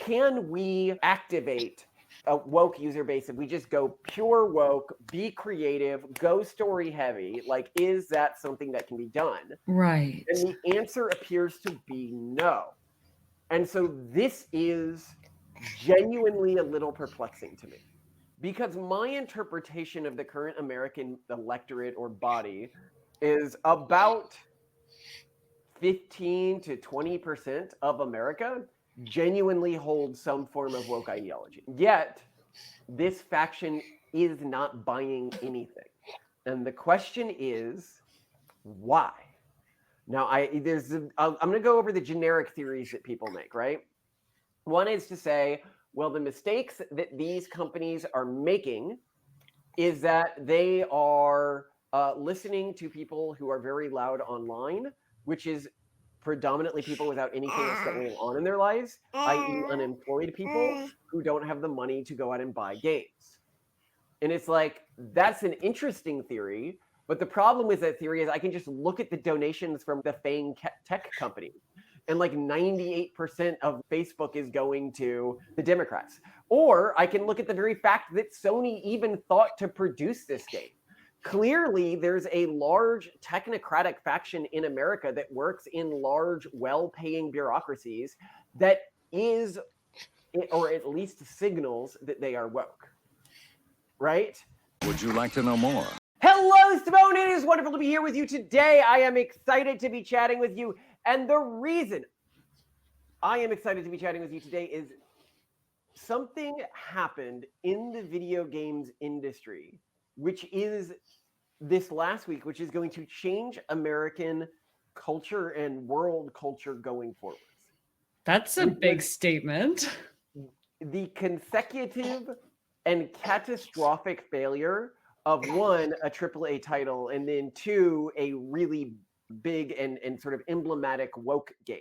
can we activate a woke user base if we just go pure woke, be creative, go story heavy? Like, is that something that can be done? Right. And the answer appears to be no. And so this is genuinely a little perplexing to me, because my interpretation of the current American electorate or body is about 15 to 20% of America genuinely holds some form of woke ideology. Yet, this faction is not buying anything. And the question is, why? Now, I'm going to go over the generic theories that people make, right? One is to say, well, the mistakes that these companies are making is that they are listening to people who are very loud online, which is predominantly people without anything else going on in their lives, i.e. unemployed people who don't have the money to go out and buy games. And it's like, that's an interesting theory, but the problem with that theory is I can just look at the donations from the FANG tech company, and like 98% of Facebook is going to the Democrats. Or I can look at the very fact that Sony even thought to produce this game. Clearly, there's a large technocratic faction in America that works in large, well-paying bureaucracies that is, or at least signals that they are woke. Right? Would you like to know more? Hello, Simone. It is wonderful to be here with you today. I am excited to be chatting with you. And the reason I am excited to be chatting with you today is something happened in the video games industry, which is this last week, which is going to change American culture and world culture going forward. That's a big statement. The consecutive and catastrophic failure of one, a AAA title, and then two, a really big and sort of emblematic woke game.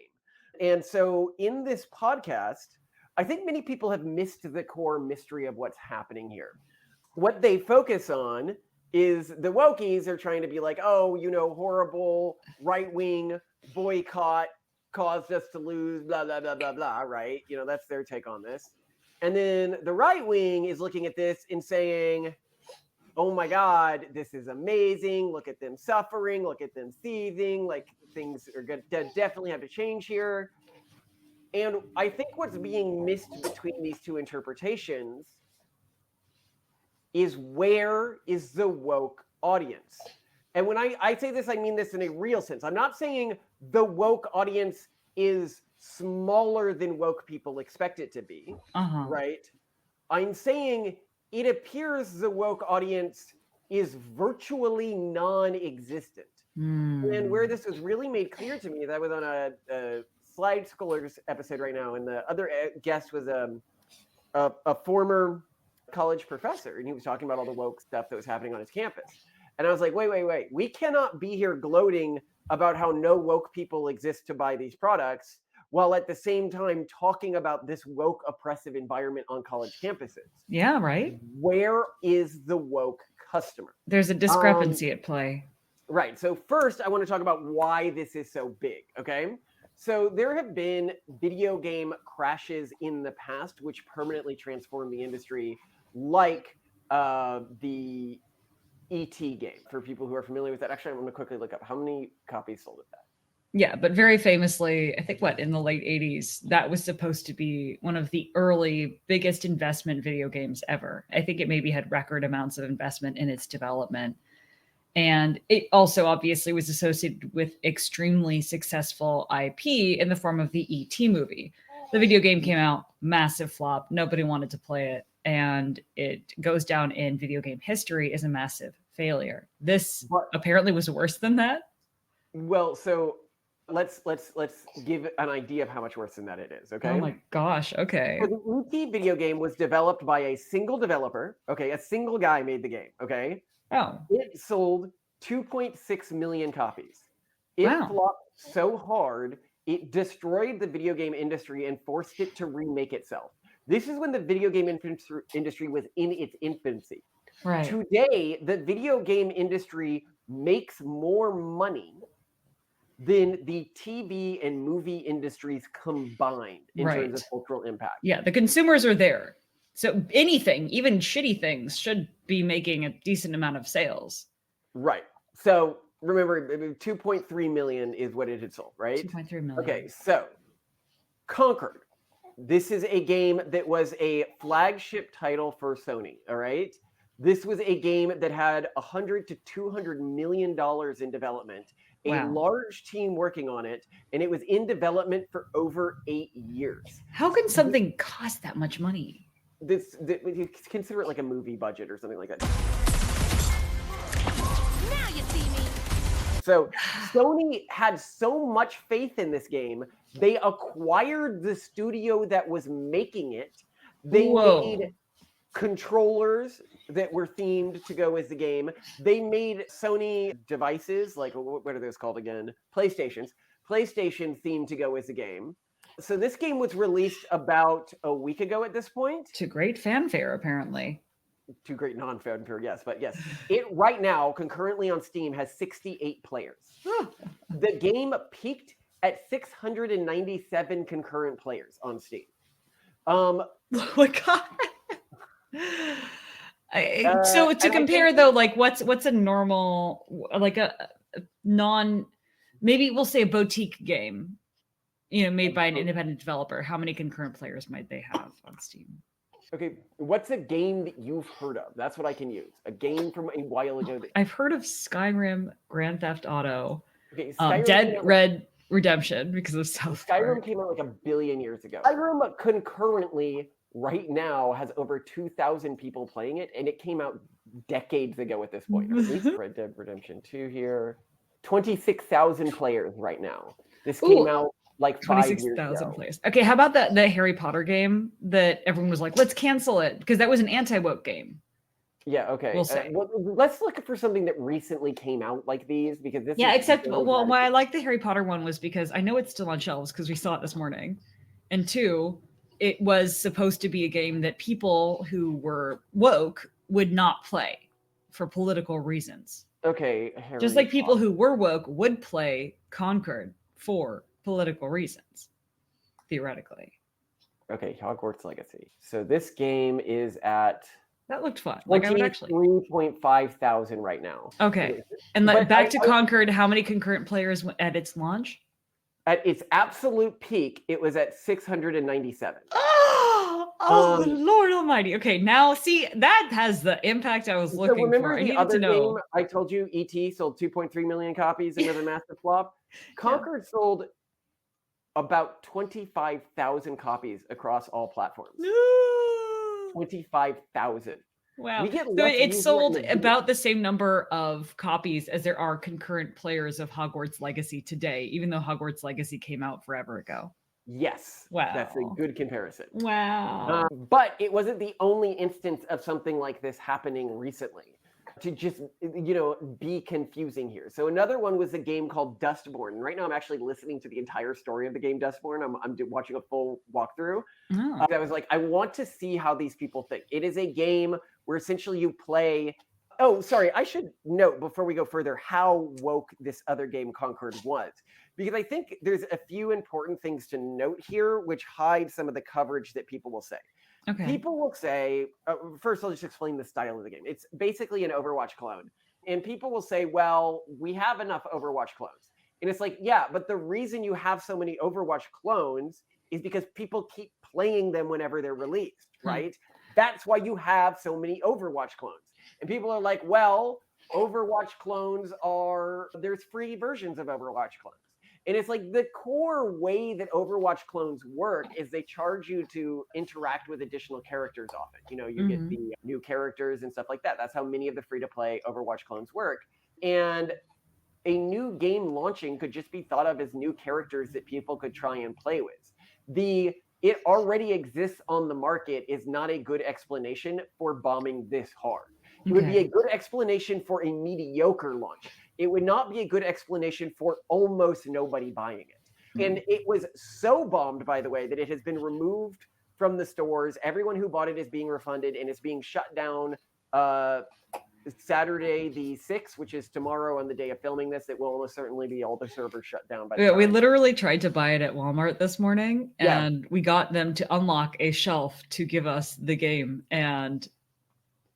And so in this podcast, I think many people have missed the core mystery of what's happening here. What they focus on is the wokies are trying to be like, oh, you know, horrible right-wing boycott caused us to lose, blah, blah, blah, blah, blah, right? You know, that's their take on this. And then the right wing is looking at this and saying, oh my God, this is amazing. Look at them suffering. Look at them seething. Like, things are going to definitely have to change here. And I think what's being missed between these two interpretations is, where is the woke audience? And when I say this, I mean this in a real sense. I'm not saying the woke audience is smaller than woke people expect it to be, right? I'm saying it appears the woke audience is virtually non-existent. And where this was really made clear to me, that was on a Slide Scholars episode right now, and the other guest was a former college professor, and he was talking about all the woke stuff that was happening on his campus. And I was like, wait, we cannot be here gloating about how no woke people exist to buy these products, while at the same time talking about this woke oppressive environment on college campuses. Yeah, right. Where is the woke customer? There's a discrepancy at play. Right. So first, I want to talk about why this is so big, okay? So there have been video game crashes in the past which permanently transformed the industry, like the E.T. game, for people who are familiar with that. Actually, I'm going to quickly look up how many copies sold of that. Yeah, but very famously, I think in the late 80s, that was supposed to be one of the early biggest investment video games ever. I think it maybe had record amounts of investment in its development. And it also obviously was associated with extremely successful IP in the form of the E.T. movie. The video game came out, massive flop. Nobody wanted to play it. And it goes down in video game history as a massive failure. This apparently was worse than that. Well, so let's give an idea of how much worse than that it is, okay? Oh my gosh, okay. So the E.T. video game was developed by a single developer, okay? A single guy made the game, okay? Oh. It sold 2.6 million copies. It flopped so hard, it destroyed the video game industry and forced it to remake itself. This is when the video game industry was in its infancy. Right. Today, the video game industry makes more money than the TV and movie industries combined in terms of cultural impact. Yeah, the consumers are there. So anything, even shitty things, should be making a decent amount of sales. Right. So remember, 2.3 million is what it had sold, right? 2.3 million. Okay, so Concord. This is a game that was a flagship title for Sony, all right? This was a game that had $100 to $200 million in development, a large team working on it, and it was in development for over 8 years. How can something cost that much money? You consider it like a movie budget or something like that. Now you see me. So Sony had so much faith in this game, they acquired the studio that was making it. They made controllers that were themed to go with the game. They made Sony devices, like what are those called again? PlayStation themed to go with the game. So this game was released about a week ago at this point. To great fanfare, apparently. To great non-fanfare, yes. But yes, it right now, concurrently on Steam, has 68 players. The game peaked at 697 concurrent players on Steam. Oh my God. So to compare though, like what's a normal, like a non, maybe we'll say a boutique game, made by an independent developer. How many concurrent players might they have on Steam? Okay, what's a game that you've heard of? That's what I can use. A game from a while ago. I've heard of Skyrim, Grand Theft Auto, okay, Dead Red Redemption because of South Park. Skyrim came out like a billion years ago. Skyrim concurrently right now has over 2,000 people playing it, and it came out decades ago at this point. At least Red Dead Redemption 2 here. 26,000 players right now. This came out like 26,000 players. Okay, how about the Harry Potter game that everyone was like, let's cancel it because that was an anti-woke game. Yeah, okay. We'll say. Let's look for something that recently came out like these because this. Yeah, except why I like the Harry Potter one was because I know it's still on shelves because we saw it this morning, and two, it was supposed to be a game that people who were woke would not play for political reasons. Okay, just like people who were woke would play Concord for political reasons, theoretically. Okay, Hogwarts Legacy. So this game is at that looked fun. Like I would actually 3.5 thousand right now. Okay, and back to Concord. How many concurrent players at its launch? At its absolute peak, it was at 697. Oh, Lord Almighty! Okay, now see that has the impact I was looking for. I needed to know. Game I told you, ET sold 2.3 million copies, another massive flop. Concord sold about 25,000 copies across all platforms. 25,000. Wow. So it sold about the same number of copies as there are concurrent players of Hogwarts Legacy today, even though Hogwarts Legacy came out forever ago. Yes. Wow. That's a good comparison. Wow. But it wasn't the only instance of something like this happening recently. To just, be confusing here. So another one was a game called Dustborn. And right now I'm actually listening to the entire story of the game Dustborn. I'm watching a full walkthrough. Oh. I was like, I want to see how these people think. It is a game where essentially you play... Oh, sorry. I should note before we go further how woke this other game Concord was. Because I think there's a few important things to note here which hide some of the coverage that people will say. Okay. People will say, first I'll just explain the style of the game. It's basically an Overwatch clone. And people will say, well, we have enough Overwatch clones. And it's like, yeah, but the reason you have so many Overwatch clones is because people keep playing them whenever they're released, right? That's why you have so many Overwatch clones. And people are like, well, Overwatch clones there's free versions of Overwatch clones. And it's like the core way that Overwatch clones work is they charge you to interact with additional characters often. You get the new characters and stuff like that. That's how many of the free-to-play Overwatch clones work. And a new game launching could just be thought of as new characters that people could try and play with. It already exists on the market is not a good explanation for bombing this hard. It would be a good explanation for a mediocre launch. It would not be a good explanation for almost nobody buying it. And it was so bombed, by the way, that it has been removed from the stores. Everyone who bought it is being refunded and it's being shut down Saturday the 6th, which is tomorrow on the day of filming this. It will almost certainly be all the servers shut down by the We time. literally tried to buy it at Walmart this morning, Yeah. and we got them to unlock a shelf to give us the game, and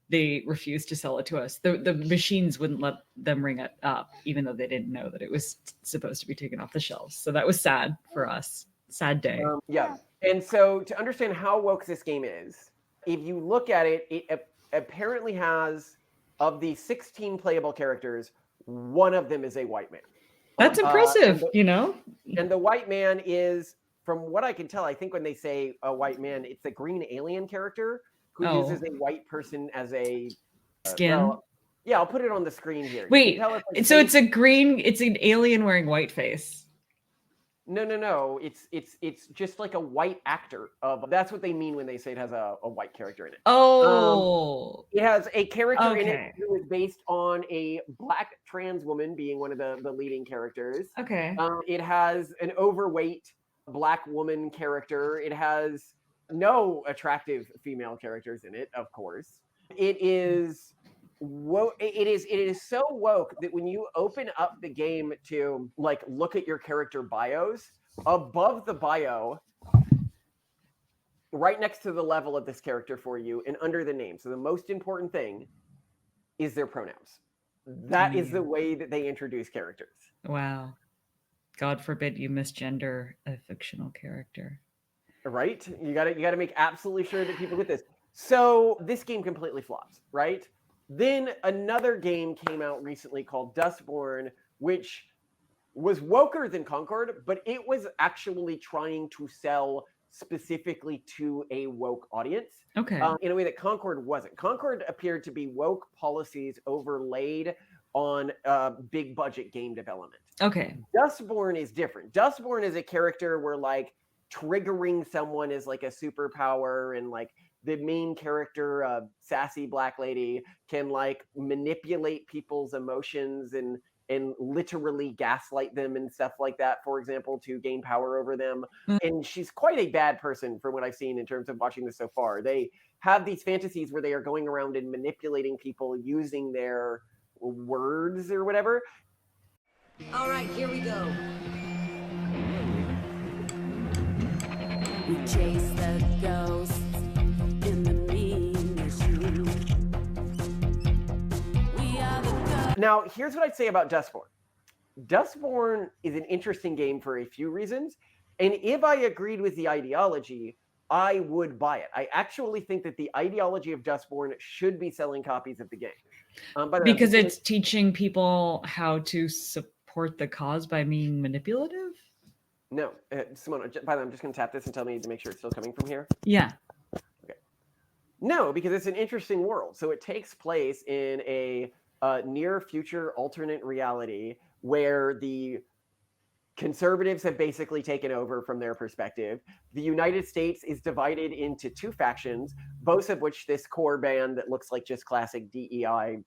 they refused to sell it to us. The machines wouldn't let them ring it up, even though they didn't know that it was supposed to be taken off the shelves. So that was sad for us. Sad day. Yeah. And so to understand how woke this game is, if you look at it, it apparently has, of the 16 playable characters, one of them is a white man. That's impressive, and you know? And the white man is, from what I can tell, I think when they say a white man, it's a green alien character who uses a white person as a skin. Yeah, I'll put it on the screen here. Wait, so it's an alien wearing whiteface. No. It's just like a white actor that's what they mean when they say it has a white character in it. Oh. It has a character in it who is based on a black trans woman being one of the leading characters. Okay. It has an overweight black woman character. It has no attractive female characters in it, of course. It is woke. It is so woke that when you open up the game to like look at your character bios, above the bio, right next to the level of this character for you and under the name, so the most important thing is their pronouns. That is the way that they introduce characters. Wow. God forbid you misgender a fictional character. Right? You gotta make absolutely sure that people get this. So this game completely flops, right? Then another game came out recently called Dustborn, which was woker than Concord, but it was actually trying to sell specifically to a woke audience. Okay. In a way that Concord wasn't. Concord appeared to be woke policies overlaid on big budget game development. Okay. Dustborn is different. Dustborn is a character where like triggering someone is like a superpower, and like the main character, sassy black lady, can like manipulate people's emotions and literally gaslight them and stuff like that, for example, to gain power over them. And she's quite a bad person from what I've seen in terms of watching this so far. They have these fantasies where they are going around and manipulating people using their words or whatever. All right, here we go. We chase the ghosts in the mean machine. We are the ghosts. Now, here's what I'd say about Dustborn. Dustborn is an interesting game for a few reasons. And if I agreed with the ideology, I would buy it. I actually think that the ideology of Dustborn should be selling copies of the game. Because it's teaching people how to support the cause by being manipulative? No, Simone, by the way, I'm just going to tap this and tell me to make sure it's still coming from here. Yeah. Okay. No, because it's an interesting world. So it takes place in a near future alternate reality where the conservatives have basically taken over from their perspective. The United States is divided into two factions, both of which this core band that looks like just classic DEI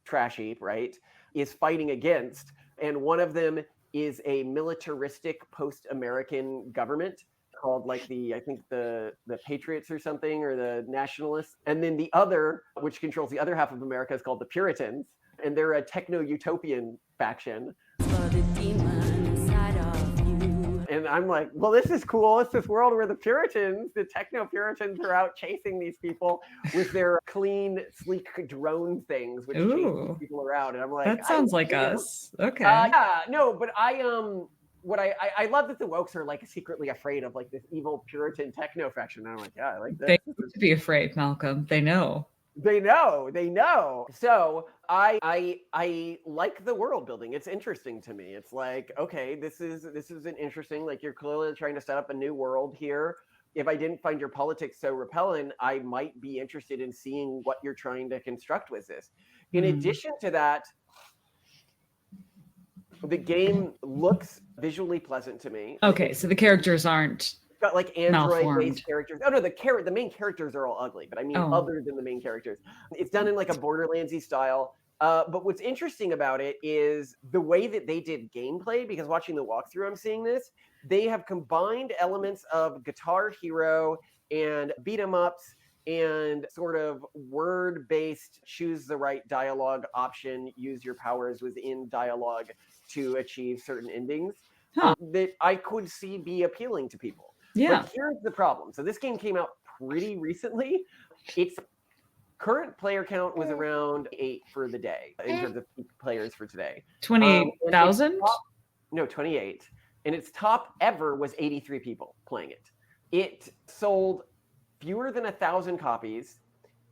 trash heap, right, is fighting against. And one of them is a militaristic post-American government called like I think the Patriots or something, or the Nationalists. And then the other, which controls the other half of America, is called the Puritans. And they're a techno-utopian faction. For the demon inside of you. And I'm like, well, this is cool. It's this world where the Puritans, the techno-Puritans, are out chasing these people with their clean, sleek drone things, which chase these people around. And I'm like, that sounds like us. Okay. Yeah, no, but I love that the wokes are like secretly afraid of like this evil Puritan techno faction. And I'm like, yeah, I like that. They need to be afraid, Malcolm. They know. They know. So I like the world building. It's interesting to me. It's like, okay, this is an interesting, like, you're clearly trying to set up a new world here. If I didn't find your politics so repellent, I might be interested in seeing what you're trying to construct with this. In addition to that, the game looks visually pleasant to me. Okay, so the characters aren't got like Android-based characters. Oh no, the main characters are all ugly, but I mean other than the main characters. It's done in like a Borderlands-y style. But what's interesting about it is the way that they did gameplay, because watching the walkthrough, I'm seeing this. They have combined elements of Guitar Hero and beat 'em ups and sort of word-based choose the right dialogue option, use your powers within dialogue to achieve certain endings that I could see be appealing to people. Yeah. But here's the problem. So this game came out pretty recently. Its current player count was around 8 for the day in terms of peak players for today. 28,000? No, 28. And its top ever was 83 people playing it. It sold fewer than 1,000 copies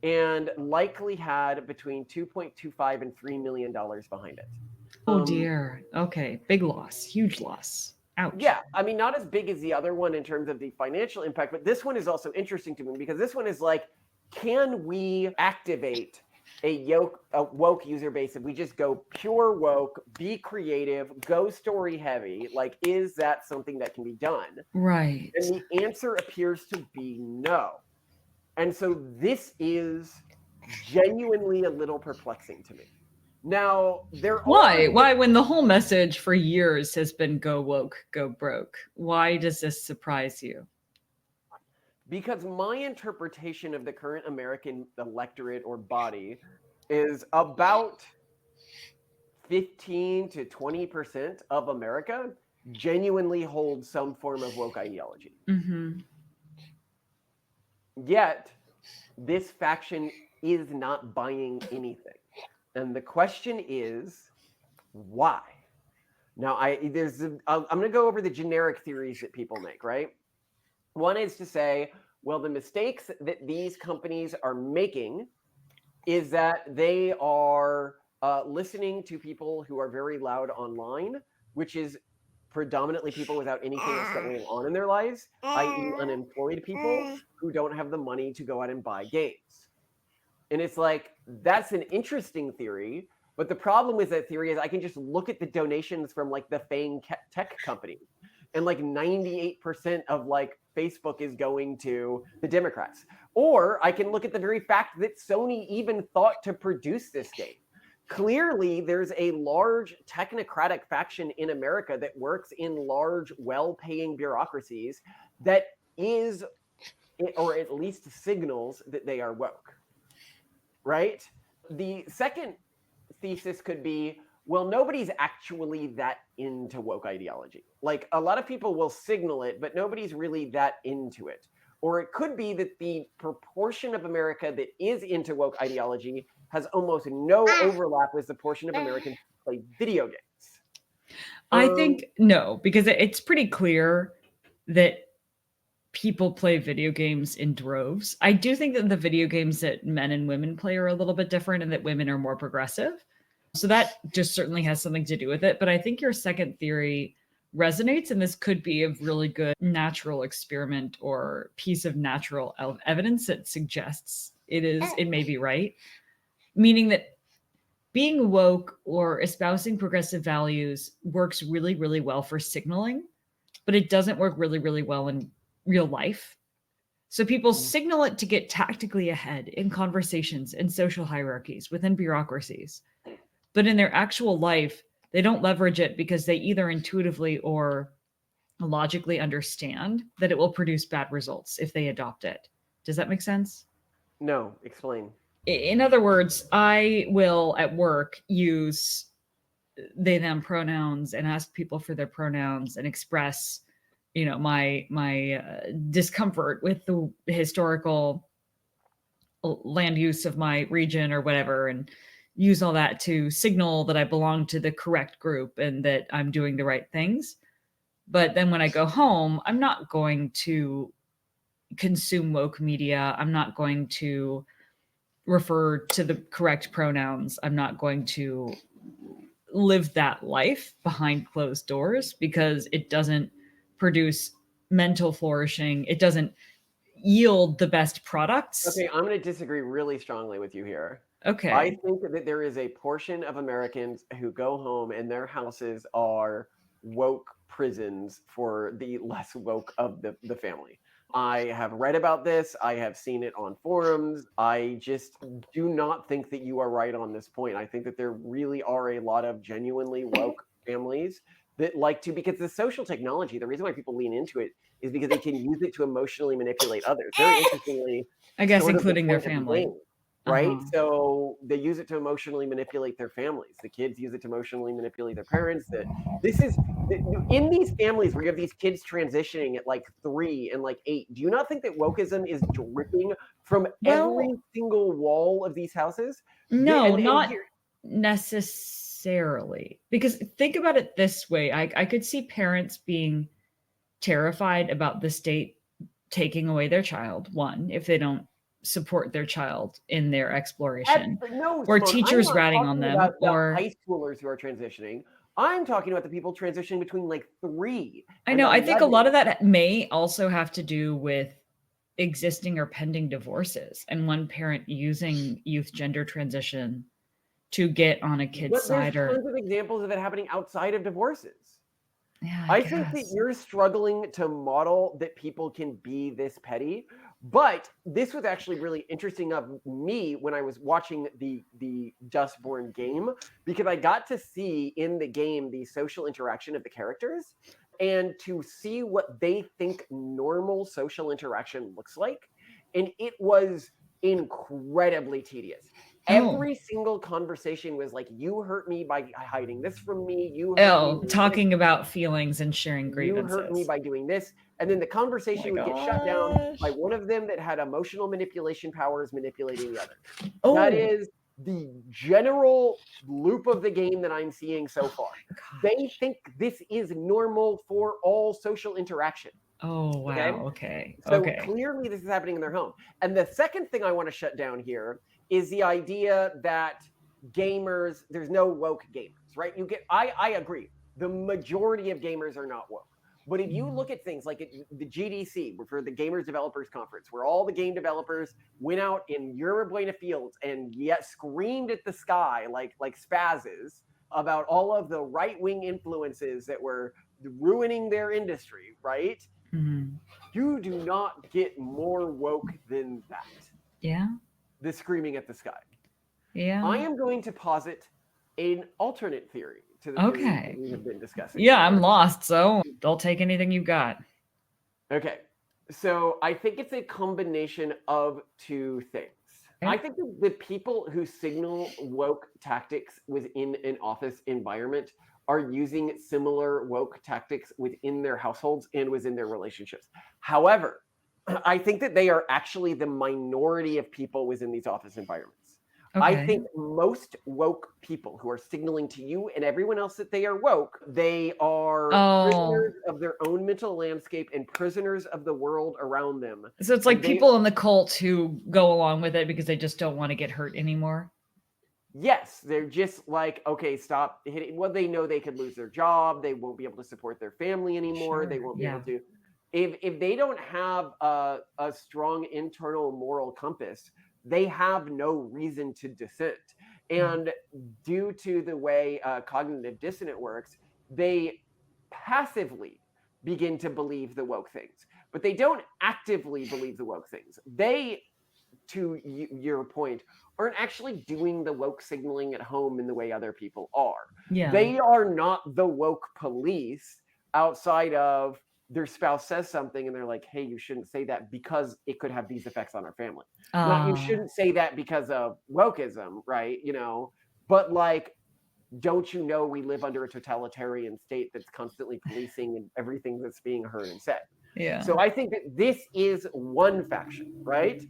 and likely had between $2.25 and $3 million behind it. Oh dear. Okay. Big loss. Huge loss. Ouch. Yeah, I mean, not as big as the other one in terms of the financial impact, but this one is also interesting to me because this one is like, can we activate a woke user base if we just go pure woke, be creative, go story heavy? Like, is that something that can be done? Right. And the answer appears to be no. And so this is genuinely a little perplexing to me. Now, Why when the whole message for years has been go woke, go broke? Why does this surprise you? Because my interpretation of the current American electorate or body is about 15 to 20% of America genuinely holds some form of woke ideology. Mm-hmm. Yet, this faction is not buying anything. And the question is, why? Now, I'm going to go over the generic theories that people make, right? One is to say, well, the mistakes that these companies are making is that they are listening to people who are very loud online, which is predominantly people without anything else going on in their lives, i.e. unemployed people who don't have the money to go out and buy games. And it's like, that's an interesting theory, but the problem with that theory is I can just look at the donations from like the FANG tech company, and like 98% of like Facebook is going to the Democrats. Or I can look at the very fact that Sony even thought to produce this game. Clearly, there's a large technocratic faction in America that works in large, well-paying bureaucracies that is, or at least signals that they are woke, right? The second thesis could be, well, nobody's actually that into woke ideology. Like, a lot of people will signal it, but nobody's really that into it. Or it could be that the proportion of America that is into woke ideology has almost no overlap with the portion of Americans who play video games. I think no, because it's pretty clear that people play video games in droves. I do think that the video games that men and women play are a little bit different and that women are more progressive. So that just certainly has something to do with it. But I think your second theory resonates, and this could be a really good natural experiment or piece of natural evidence that suggests it may be right. Meaning that being woke or espousing progressive values works really, really well for signaling, but it doesn't work really, really well in real life. So people signal it to get tactically ahead in conversations and social hierarchies within bureaucracies. But in their actual life, they don't leverage it because they either intuitively or logically understand that it will produce bad results if they adopt it. Does that make sense? No, explain. In other words, I will at work use they them pronouns and ask people for their pronouns and express, my discomfort with the historical land use of my region or whatever, and use all that to signal that I belong to the correct group and that I'm doing the right things. But then when I go home, I'm not going to consume woke media. I'm not going to refer to the correct pronouns. I'm not going to live that life behind closed doors because it doesn't produce mental flourishing. It doesn't yield the best products. Okay, I'm going to disagree really strongly with you here. Okay. I think that there is a portion of Americans who go home and their houses are woke prisons for the less woke of the family. I have read about this. I have seen it on forums. I just do not think that you are right on this point. I think that there really are a lot of genuinely woke families that like to, because the social technology, the reason why people lean into it is because they can use it to emotionally manipulate others. Very interestingly, I guess sort of the including their point of the family. game, right? Uh-huh. So they use it to emotionally manipulate their families. The kids use it to emotionally manipulate their parents. That this is in these families where you have these kids transitioning at like 3 and like 8. Do you not think that wokeism is dripping from every Well, single wall of these houses? no, And not here, necessarily. Because think about it this way. I could see parents being terrified about the state taking away their child, one, if they don't support their child in their exploration, no, or Simone, I'm teachers not ratting on talking them, about the or high schoolers who are transitioning. I'm talking about the people transitioning between like 3 I and know, I think a lot 11. of that may also have to do with existing or pending divorces and one parent using youth gender transition to get on a kid's But there's side, or tons of examples of it happening outside of divorces. yeah, I I think that guess. you're struggling to model that people can be this petty. But this was actually really interesting of me when I was watching the Dustborn game, because I got to see in the game the social interaction of the characters and to see what they think normal social interaction looks like. And it was incredibly tedious. Oh, Every single conversation was like, you hurt me by hiding this from me. You hurt me by this. talking about feelings and sharing You hurt me grievances. by doing this. And then the Oh my conversation would get shut down by gosh. one of them that had emotional manipulation powers manipulating the other. That Oh, is the general loop of the game that I'm seeing so far. They gosh. think this is normal for all social interaction. Oh, Okay. wow. Okay. So Okay. clearly this is happening in their home. And the second thing I want to shut down here is the idea that gamers, there's no woke gamers, right? I agree. The majority of gamers are not woke. But if you look at things like the GDC, for the Gamers Developers Conference, where all the game developers went out in Yerba Buena Fields and yet screamed at the sky like spazzes about all of the right-wing influences that were ruining their industry, right? Mhm. You do not get more woke than that. Yeah. The screaming at the sky. Yeah. I am going to posit an alternate theory to the theory Okay. we have been discussing. Yeah, so I'm far. lost, so I'll take anything you've got. Okay. So I think it's a combination of two things. Okay. I think that the people who signal woke tactics within an office environment are using similar woke tactics within their households and within their relationships. However, I think that they are actually the minority of people within these office environments. I Okay. think most woke people who are signaling to you and everyone else that they are woke, they are prisoners of their own mental landscape and prisoners of the world around them. So it's And like people in the cult who go along with it because they just don't want to get hurt anymore. Yes, they're just like, okay, stop hitting. Well, they know they could lose their job. They won't be able to support their family anymore. They Sure, won't be yeah. able to. If they don't have a strong internal moral compass, they have no reason to dissent. And due to the way cognitive dissonance works, they passively begin to believe the woke things, but they don't actively believe the woke things. They, to your point, aren't actually doing the woke signaling at home in the way other people are. Yeah. They are not the woke police outside of their spouse says something and they're like, hey, you shouldn't say that because it could have these effects on our family. Not you shouldn't say that because of wokeism, right? But like, don't you know we live under a totalitarian state that's constantly policing and everything that's being heard and said? Yeah. So I think that this is one faction, right?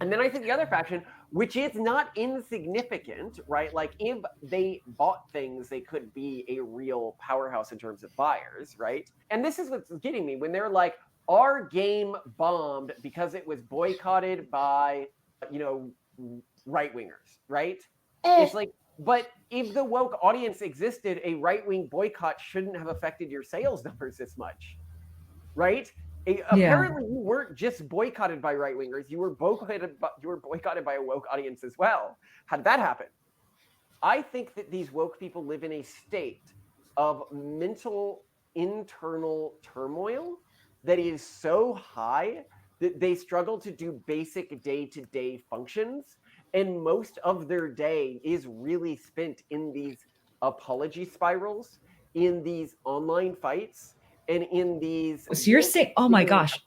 And then I think the other faction, which is not insignificant, right? Like if they bought things, they could be a real powerhouse in terms of buyers, right? And this is what's getting me when they're like, our game bombed because it was boycotted by, right wingers, right? It's like, but if the woke audience existed, a right-wing boycott shouldn't have affected your sales numbers this much, right? Apparently, you weren't just boycotted by right wingers; you were boycotted by a woke audience as well. How did that happen? I think that these woke people live in a state of mental internal turmoil that is so high that they struggle to do basic day-to-day functions, and most of their day is really spent in these apology spirals, in these online fights, and in these. So you're saying, oh my gosh,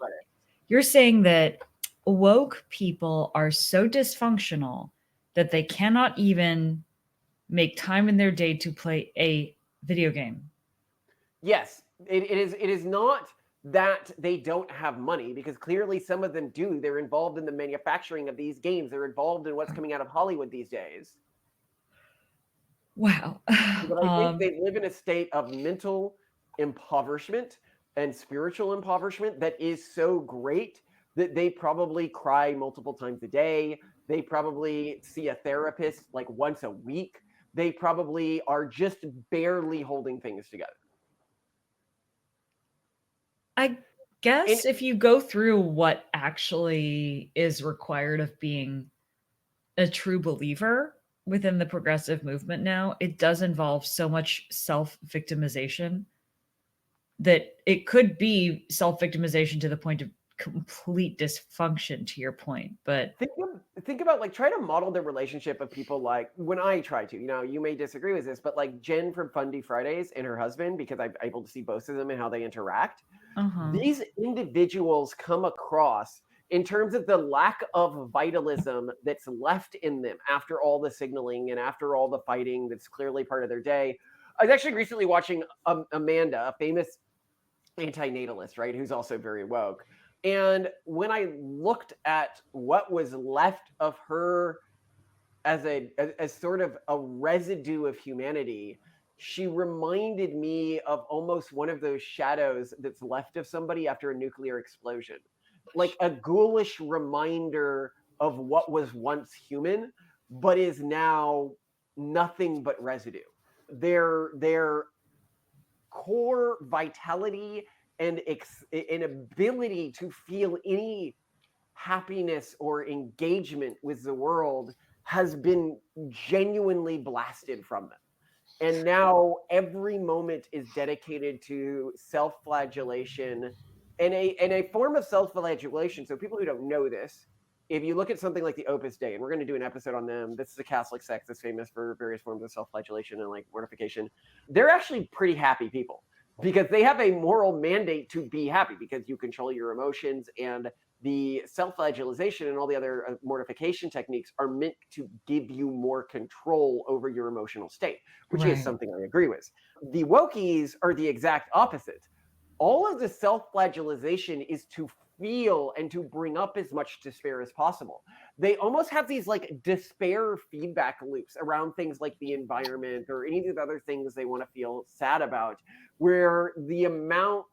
you're saying that woke people are so dysfunctional that they cannot even make time in their day to play a video game. Yes, it is not that they don't have money, because clearly some of them do. They're involved in the manufacturing of these games. They're involved in what's coming out of Hollywood these days. Wow. But I think they live in a state of mental impoverishment and spiritual impoverishment that is so great that they probably cry multiple times a day. They probably see a therapist like once a week. They probably are just barely holding things together. I guess if you go through what actually is required of being a true believer within the progressive movement now, it does involve so much self-victimization that it could be self-victimization to the point of complete dysfunction, to your point. But think about, like, try to model the relationship of people, like, when I try to, you may disagree with this, but like Jen from Fundy Fridays and her husband, because I'm able to see both of them and how they interact. These individuals come across, in terms of the lack of vitalism that's left in them after all the signaling and after all the fighting that's clearly part of their day. I was actually recently watching Amanda, a famous antinatalist, right, who's also very woke. And when I looked at what was left of her as sort of a residue of humanity, she reminded me of almost one of those shadows that's left of somebody after a nuclear explosion. Like a ghoulish reminder of what was once human, but is now nothing but residue. Their core vitality and an ability to feel any happiness or engagement with the world has been genuinely blasted from them. And now every moment is dedicated to self-flagellation and a form of self-flagellation. So people who don't know this, if you look at something like the Opus Dei, and we're going to do an episode on them, this is a Catholic sect that's famous for various forms of self-flagellation and like mortification. They're actually pretty happy people because they have a moral mandate to be happy, because you control your emotions, and the self-flagellation and all the other mortification techniques are meant to give you more control over your emotional state, which is something I agree with. The wokies are the exact opposite. All of the self-flagellation is to feel and to bring up as much despair as possible. They almost have these like despair feedback loops around things like the environment or any of the other things they want to feel sad about, where the amount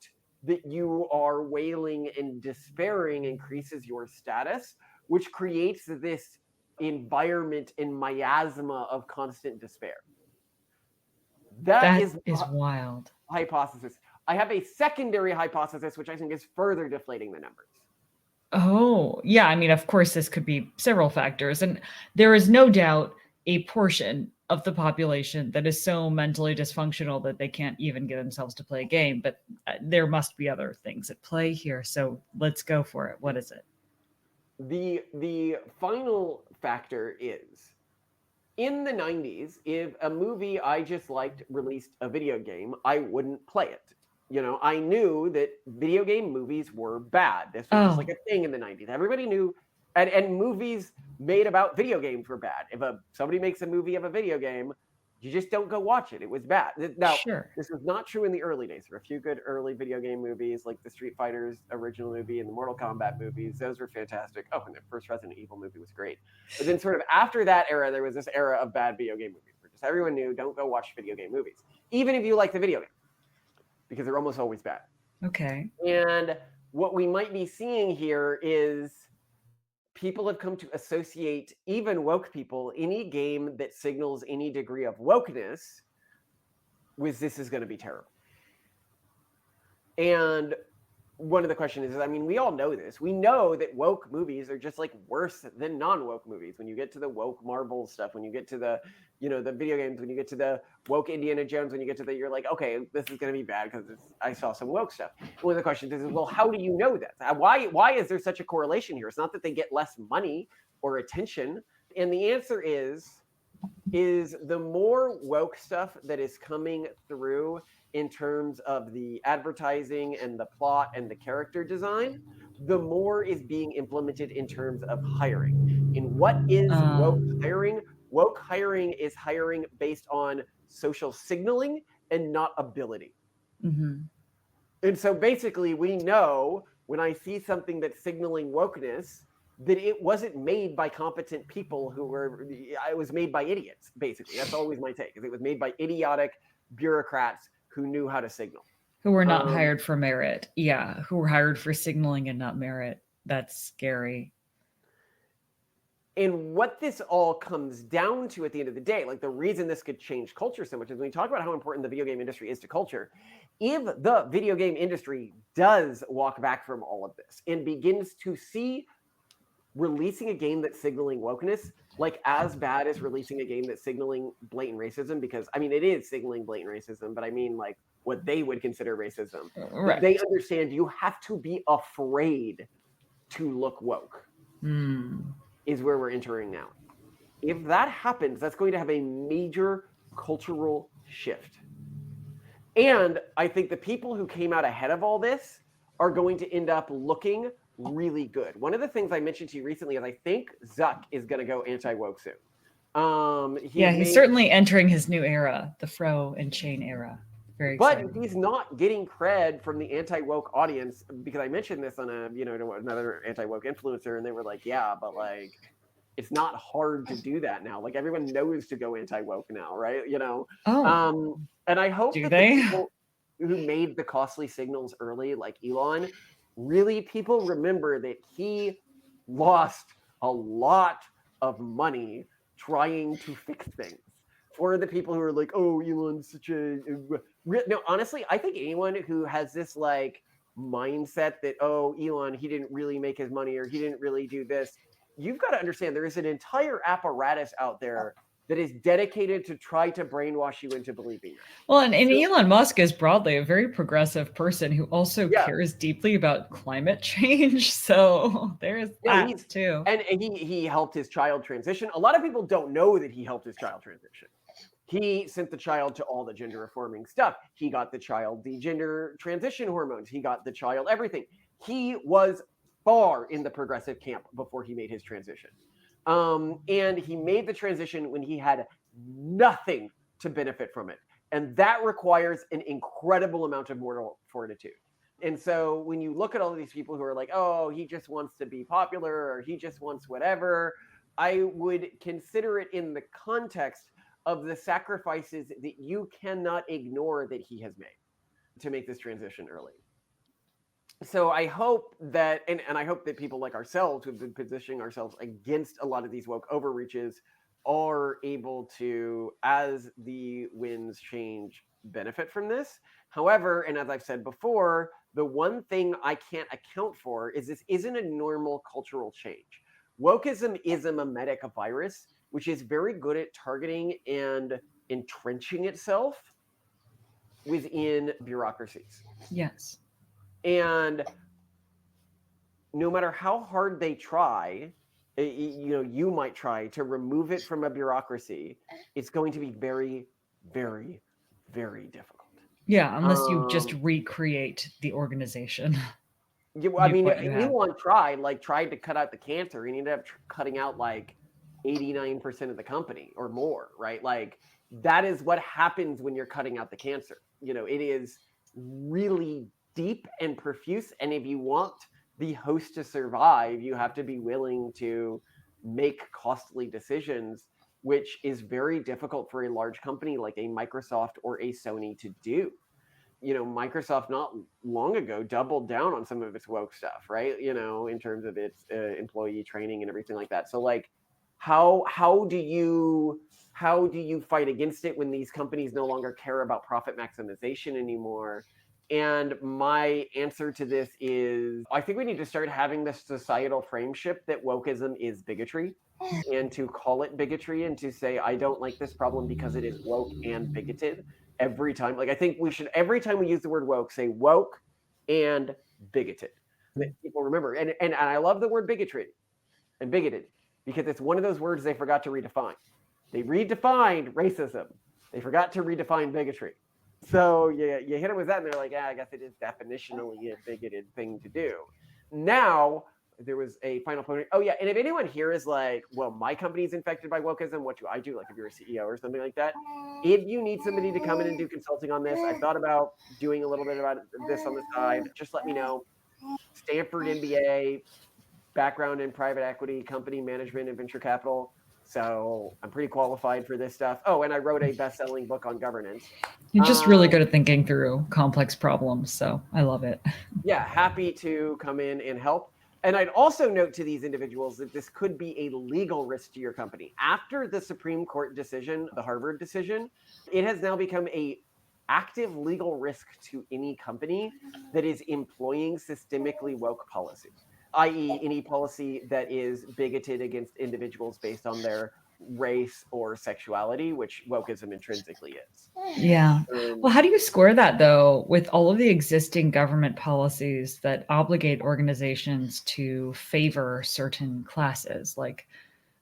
that you are wailing and despairing increases your status, which creates this environment and miasma of constant despair. That is wild. Hypothesis. I have a secondary hypothesis, which I think is further deflating the numbers. Oh, yeah. I mean, of course, this could be several factors. And there is no doubt a portion of the population that is so mentally dysfunctional that they can't even get themselves to play a game. But there must be other things at play here. So let's go for it. What is it? The final factor is, in the 90s, if a movie I just liked released a video game, I wouldn't play it. I knew that video game movies were bad. This was just like a thing in the 90s. Everybody knew, and movies made about video games were bad. If somebody makes a movie of a video game, you just don't go watch it. It was bad. Now, This was not true in the early days. There were a few good early video game movies, like the Street Fighter's original movie and the Mortal Kombat movies. Those were fantastic. Oh, and the first Resident Evil movie was great. But then sort of after that era, there was this era of bad video game movies where just everyone knew, don't go watch video game movies, even if you like the video game, because they're almost always bad. Okay. And what we might be seeing here is people have come to associate, even woke people, any game that signals any degree of wokeness with this is going to be terrible. And one of the questions is, I mean, we all know this. We know that woke movies are just like worse than non-woke movies. When you get to the woke Marvel stuff, when you get to the, the video games, when you get to the woke Indiana Jones, when you get to you're like, okay, this is going to be bad because I saw some woke stuff. One of the questions is, well, how do you know that? Why is there such a correlation here? It's not that they get less money or attention. And the answer is the more woke stuff that is coming through in terms of the advertising and the plot and the character design, the more is being implemented in terms of hiring. And what is woke hiring? Woke hiring is hiring based on social signaling and not ability. Mm-hmm. And so basically, we know when I see something that's signaling wokeness, that it wasn't made by competent people it was made by idiots, basically. That's always my take, is it was made by idiotic bureaucrats who knew how to signal. Who were not hired for merit. Yeah, who were hired for signaling and not merit. That's scary. And what this all comes down to at the end of the day, like the reason this could change culture so much is when we talk about how important the video game industry is to culture, if the video game industry does walk back from all of this and begins to see releasing a game that's signaling wokeness like as bad as releasing a game that's signaling blatant racism, because I mean, it is signaling blatant racism, but I mean like what they would consider racism. Right. They understand you have to be afraid to look woke. Is where we're entering now. If that happens, that's going to have a major cultural shift. And I think the people who came out ahead of all this are going to end up looking really good. One of the things I mentioned to you recently is I think Zuck is going to go anti-woke soon. He's certainly entering his new era, the fro and chain era. Very exciting. But he's not getting cred from the anti-woke audience, because I mentioned this on another anti-woke influencer, and they were like, yeah, but like it's not hard to do that now. Like everyone knows to go anti-woke now, right? And I hope do that they? the people who made the costly signals early, like Elon, really people remember that he lost a lot of money trying to fix things. For the people who are like, oh, Elon's such a... No, honestly, I think anyone who has this like mindset that, oh, Elon, he didn't really make his money or he didn't really do this, you've got to understand there is an entire apparatus out there that is dedicated to try to brainwash you into believing that. Well, and Elon Musk is broadly a very progressive person who also cares deeply about climate change. So there's that too. And he helped his child transition. A lot of people don't know that he helped his child transition. He sent the child to all the gender affirming stuff. He got the child the gender transition hormones. He got the child everything. He was far in the progressive camp before he made his transition. And he made the transition when he had nothing to benefit from it. And that requires an incredible amount of moral fortitude. And so when you look at all of these people who are like, oh, he just wants to be popular or he just wants whatever, I would consider it in the context of the sacrifices that you cannot ignore that he has made to make this transition early. So I hope that, and I hope that people like ourselves who've been positioning ourselves against a lot of these woke overreaches are able to, as the winds change, benefit from this. However, and as I've said before, the one thing I can't account for is this isn't a normal cultural change. Wokeism is a mimetic virus, which is very good at targeting and entrenching itself within bureaucracies. Yes. And no matter how hard they try, you might try to remove it from a bureaucracy, it's going to be very, very, very difficult. Yeah, unless you just recreate the organization. Yeah, I mean, Elon tried to cut out the cancer, and he ended up cutting out like 89% of the company or more, right? Like that is what happens when you're cutting out the cancer. It is really deep and profuse, and if you want the host to survive, you have to be willing to make costly decisions, which is very difficult for a large company like a Microsoft or a Sony to do. Microsoft not long ago doubled down on some of its woke stuff, right? In terms of its employee training and everything like that. So like how do you fight against it when these companies no longer care about profit maximization anymore? And my answer to this is, I think we need to start having this societal frameship that wokeism is bigotry, and to call it bigotry and to say, I don't like this problem because it is woke and bigoted every time. Like, I think we should, every time we use the word woke, say woke and bigoted. That people remember. And I love the word bigotry and bigoted because it's one of those words they forgot to redefine. They redefined racism. They forgot to redefine bigotry. So you hit them with that, and they're like, yeah, I guess it is definitionally a bigoted thing to do. Now, there was a final point. Oh, yeah. And if anyone here is like, well, my company is infected by wokeism, what do I do? Like if you're a CEO or something like that, if you need somebody to come in and do consulting on this, I thought about doing a little bit about this on the side. Just let me know. Stanford MBA, background in private equity, company management, and venture capital. So I'm pretty qualified for this stuff. Oh, and I wrote a best-selling book on governance. You're just really good at thinking through complex problems. So I love it. Yeah, happy to come in and help. And I'd also note to these individuals that this could be a legal risk to your company. After the Supreme Court decision, the Harvard decision, it has now become a active legal risk to any company that is employing systemically woke policy, i.e., any policy that is bigoted against individuals based on their race or sexuality, which wokeism intrinsically is. Yeah. Well, how do you square that though with all of the existing government policies that obligate organizations to favor certain classes, like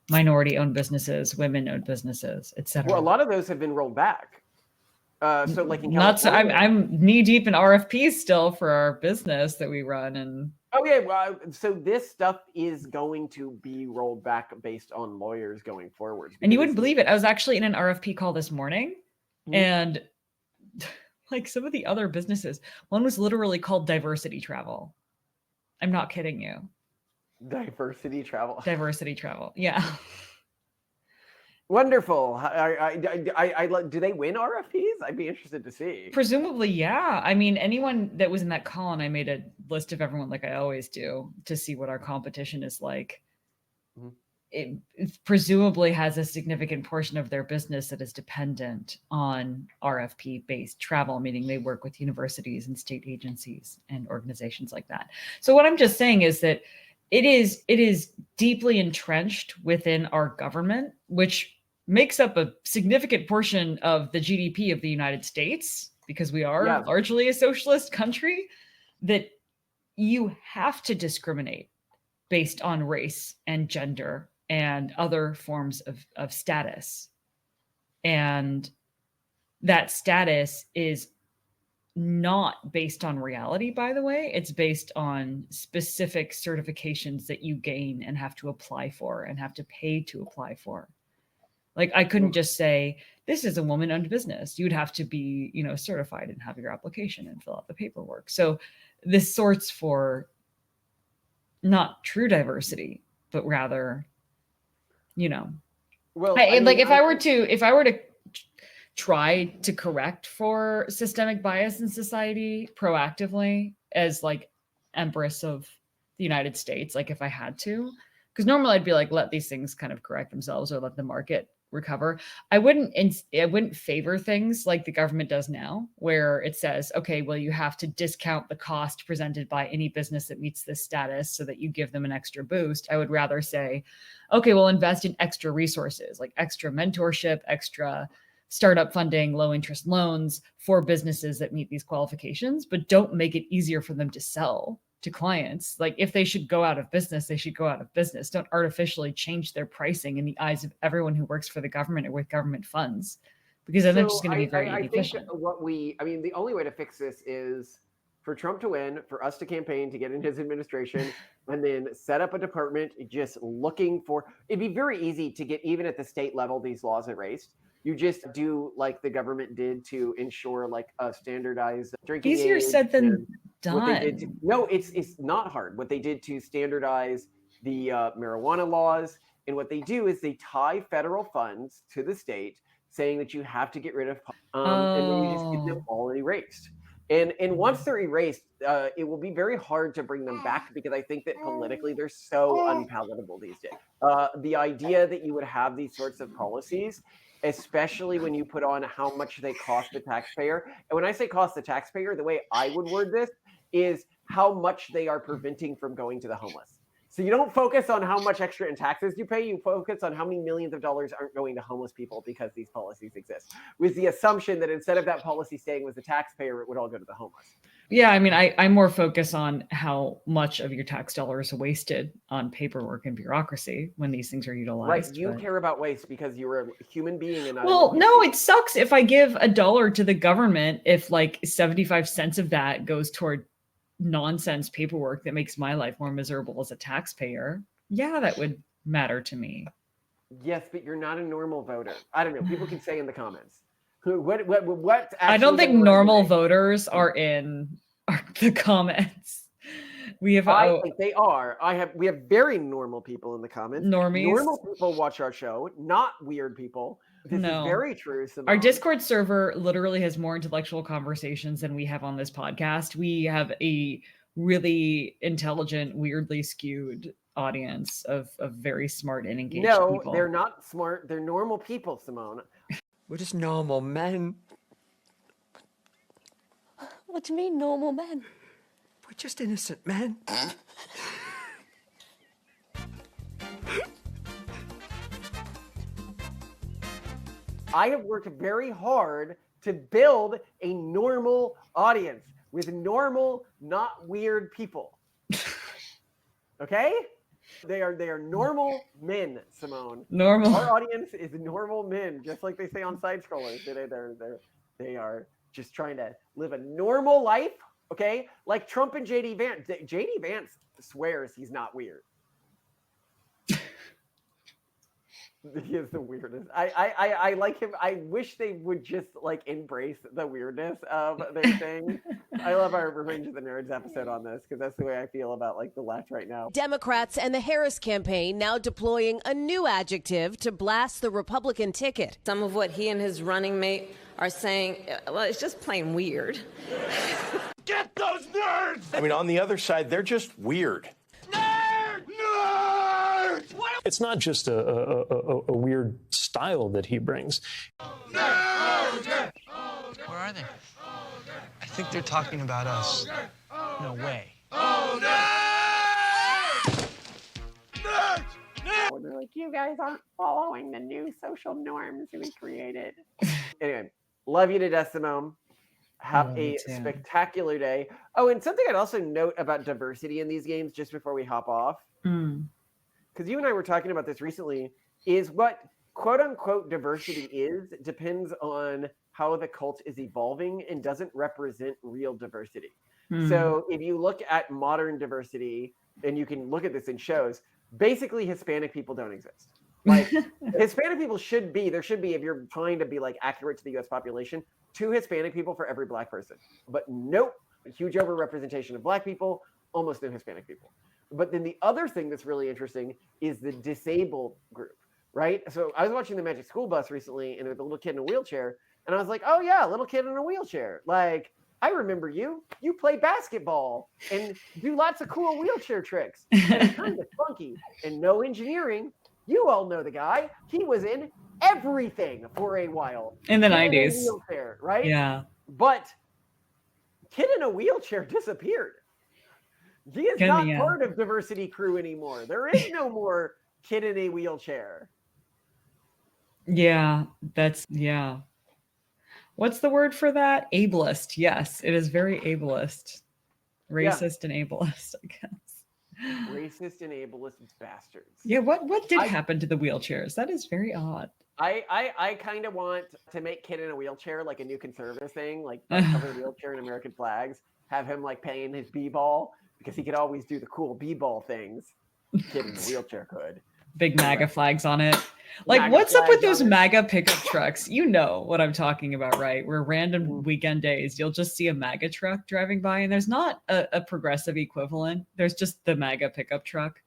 minority-owned businesses, women-owned businesses, etc.? Well, a lot of those have been rolled back. So, like in Not so. California, I'm knee deep in RFPs still for our business that we run, and okay, well, so this stuff is going to be rolled back based on lawyers going forward. and you wouldn't believe it. I was actually in an RFP call this morning, and like some of the other businesses, one was literally called diversity travel. I'm not kidding you. Diversity travel. Diversity travel. Yeah. Wonderful. Do they win RFPs? I'd be interested to see. Presumably, yeah. I mean, anyone that was in that call, and I made a list of everyone like I always do to see what our competition is like. It presumably has a significant portion of their business that is dependent on RFP-based travel, meaning they work with universities and state agencies and organizations like that. So what I'm just saying is that it is deeply entrenched within our government, which makes up a significant portion of the GDP of the United States, because we are largely a socialist country, that you have to discriminate based on race and gender and other forms of status. And that status is not based on reality, by the way. It's based on specific certifications that you gain and have to apply for and have to pay to apply for. Like, I couldn't just say, this is a woman-owned business. You'd have to be, certified and have your application and fill out the paperwork. So this sorts for not true diversity, but rather, well, if I were to try to correct for systemic bias in society proactively as like Empress of the United States, like if I had to, because normally I'd be like, let these things kind of correct themselves or let the market recover. I wouldn't favor things like the government does now, where it says, okay, well, you have to discount the cost presented by any business that meets this status so that you give them an extra boost. I would rather say, okay, well, invest in extra resources, like extra mentorship, extra startup funding, low interest loans for businesses that meet these qualifications, but don't make it easier for them to sell to clients. Like, if they should go out of business, they should go out of business. Don't artificially change their pricing in the eyes of everyone who works for the government or with government funds, because then they're just going to be very inefficient. I think the only way to fix this is for Trump to win, for us to campaign to get in his administration, and then set up a department just looking for, it'd be very easy to get, even at the state level, these laws erased. You just do like the government did to ensure like a standardized drinking Easier age, said than done. No, it's not hard. What they did to standardize the marijuana laws, and what they do is they tie federal funds to the state, saying that you have to get rid of, and then you just get them all erased. And once they're erased, it will be very hard to bring them back, because I think that politically they're so unpalatable these days. The idea that you would have these sorts of policies, especially when you put on how much they cost the taxpayer. And when I say cost the taxpayer, the way I would word this is how much they are preventing from going to the homeless. So you don't focus on how much extra in taxes you pay, you focus on how many millions of dollars aren't going to homeless people because these policies exist, with the assumption that instead of that policy staying with the taxpayer, it would all go to the homeless. Yeah, I mean, I'm more focused on how much of your tax dollars are wasted on paperwork and bureaucracy when these things are Right. utilized. You care about waste because you're a human being and not Well, an no, NPC. it sucks if I give $1 to the government if like 75 cents of that goes toward nonsense paperwork that makes my life more miserable as a taxpayer. Yeah, that would matter to me. Yes, but you're not a normal voter. I don't know. People can say in the comments. What I don't actually think gonna normal resonate? voters are in the comments. We have I think they are. We have very normal people in the comments. normies. Normal people watch our show, not weird people. This No. is very true, Simone. Our Discord server literally has more intellectual conversations than we have on this podcast. We have a really intelligent, weirdly skewed audience of very smart and engaged people. No, they're not smart. They're normal people, Simone. We're just normal men. What do you mean, normal men? We're just innocent men. I have worked very hard to build a normal audience with normal, not weird people. Okay? They are normal men, Simone. Normal. Our audience is normal men, just like they say on side scrollers. They are just trying to live a normal life, okay? Like Trump and JD Vance. JD Vance swears he's not weird. He is the weirdest. I like him. I wish they would just like embrace the weirdness of their thing. I love our Revenge of the Nerds episode on this because that's the way I feel about like the left right now. Democrats and the Harris campaign now deploying a new adjective to blast the Republican ticket. Some of what he and his running mate are saying, well, it's just plain weird. Get those nerds! I mean, on the other side, they're just weird. Nerds! It's not just a weird style that he brings. Where are they? I think they're talking about us. No way. They're like, you guys aren't following the new social norms we created. Anyway, love you to death, Simone. Have a spectacular day. Oh, and something I'd also note about diversity in these games just before we hop off. Because you and I were talking about this recently, is what quote unquote diversity is depends on how the cult is evolving and doesn't represent real diversity. So if you look at modern diversity, and you can look at this in shows, basically Hispanic people don't exist. Like Hispanic people there should be, if you're trying to be like accurate to the US population, 2 Hispanic people for every Black person. But nope, a huge overrepresentation of Black people, almost no Hispanic people. But then the other thing that's really interesting is the disabled group, right? So I was watching the Magic School Bus recently, and there was a little kid in a wheelchair, and I was like, oh yeah, little kid in a wheelchair. Like, I remember you. You play basketball and do lots of cool wheelchair tricks. And kind of funky and no engineering. You all know the guy. He was in everything for a while. In the Kid in a 90s. wheelchair, right? Yeah. But kid in a wheelchair disappeared. He is not part of diversity crew anymore. There is no more kid in a wheelchair. Yeah, what's the word for that? Ableist. Yes, it is very ableist. Racist and ableist, I guess. Racist and ableist bastards. Yeah, what did happen to the wheelchairs? That is very odd. I kind of want to make kid in a wheelchair like a new conservative thing, like cover the wheelchair in American flags, have him like playing his b-ball because he could always do the cool b-ball things. Kid in a wheelchair could. Big MAGA flags on it. Like, MAGA what's up with flags those on it. MAGA pickup trucks? You know what I'm talking about, right? Where random weekend days, you'll just see a MAGA truck driving by, and there's not a progressive equivalent. There's just the MAGA pickup truck.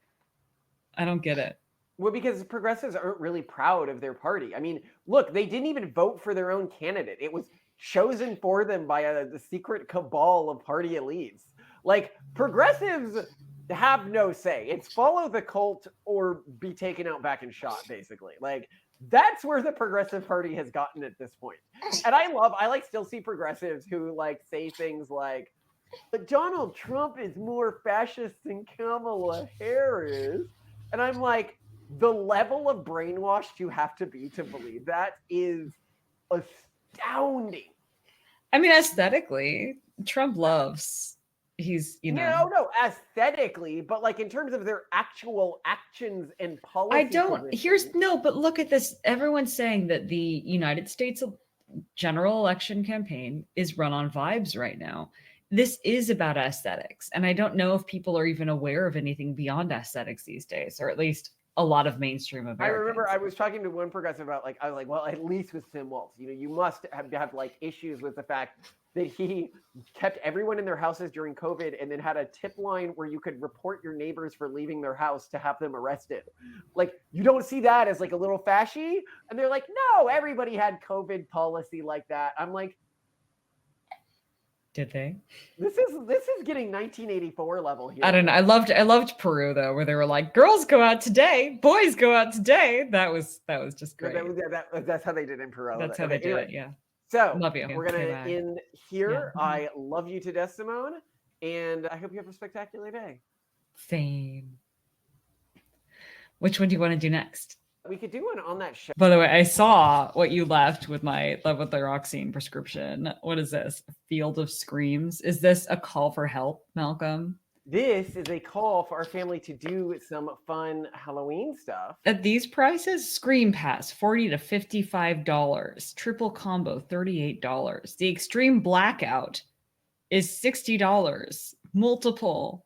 I don't get it. Well, because progressives aren't really proud of their party. I mean, look, they didn't even vote for their own candidate. It was chosen for them by the secret cabal of party elites. Like, progressives have no say. It's follow the cult or be taken out back and shot, basically. Like, that's where the progressive party has gotten at this point. And I like still see progressives who like say things like, but Donald Trump is more fascist than Kamala Harris. And I'm like, the level of brainwashed you have to be to believe that is astounding. I mean, aesthetically, Trump loves. He's, No, aesthetically, but like in terms of their actual actions and policy. I don't. But look at this. Everyone's saying that the United States general election campaign is run on vibes right now. This is about aesthetics, and I don't know if people are even aware of anything beyond aesthetics these days, or at least a lot of mainstream Americans. I remember I was talking to one progressive about I was like, well, at least with Tim Walz, you must have like issues with the fact that he kept everyone in their houses during COVID and then had a tip line where you could report your neighbors for leaving their house to have them arrested. Like, you don't see that as like a little fashy. And they're like, no, everybody had COVID policy like that. I'm like, did they? This is getting 1984 level here. I don't know. I loved Peru though, where they were like, girls go out today, boys go out today. That was just great. That's how they did in Peru. That's how they did it. Yeah. So love you. We're gonna end here. Yeah. I love you to death, Simone, and I hope you have a spectacular day. Same. Which one do you want to do next? We could do one on that show. By the way, I saw what you left with my levothyroxine prescription. What is this? Field of Screams? Is this a call for help, Malcolm? This is a call for our family to do some fun Halloween stuff. At these prices, Scream Pass, $40 to $55. Triple combo, $38. The Extreme Blackout is $60. Multiple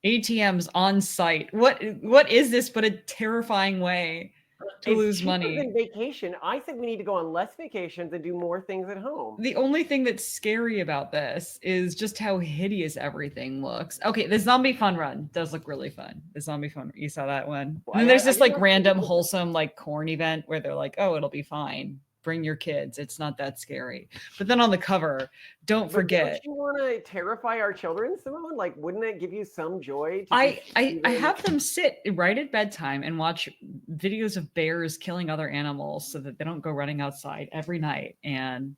ATMs on site. What is this but a terrifying way to lose money? Than vacation. I think we need to go on less vacations and do more things at home. The only thing that's scary about this is just how hideous everything looks. Okay, the Zombie Fun Run does look really fun. The Zombie Fun, you saw that one? And then there's this like random wholesome like corn event where they're like, oh, it'll be fine. Bring your kids. It's not that scary. But then on the cover, don't forget. Don't you want to terrify our children, Simone? Like, wouldn't it give you some joy? I have them sit right at bedtime and watch videos of bears killing other animals so that they don't go running outside every night. And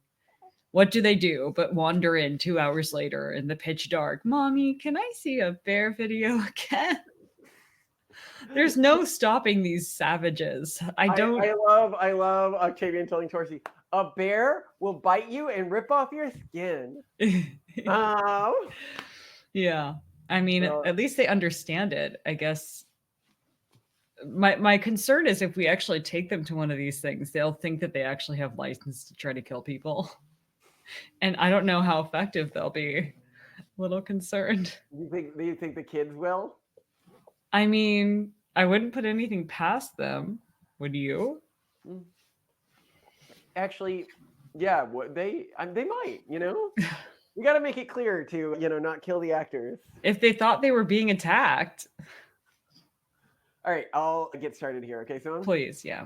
what do they do but wander in 2 hours later in the pitch dark? Mommy, can I see a bear video again? There's no stopping these savages. I love Octavian telling Torsi, a bear will bite you and rip off your skin. Yeah. I mean, at least they understand it, I guess. My concern is if we actually take them to one of these things, they'll think that they actually have license to try to kill people. And I don't know how effective they'll be. A little concerned. Do you think the kids will? I mean, I wouldn't put anything past them. Would you? Actually, yeah, they might, We got to make it clear to, not kill the actors. If they thought they were being attacked. All right, I'll get started here. Okay, Simone? Please, yeah.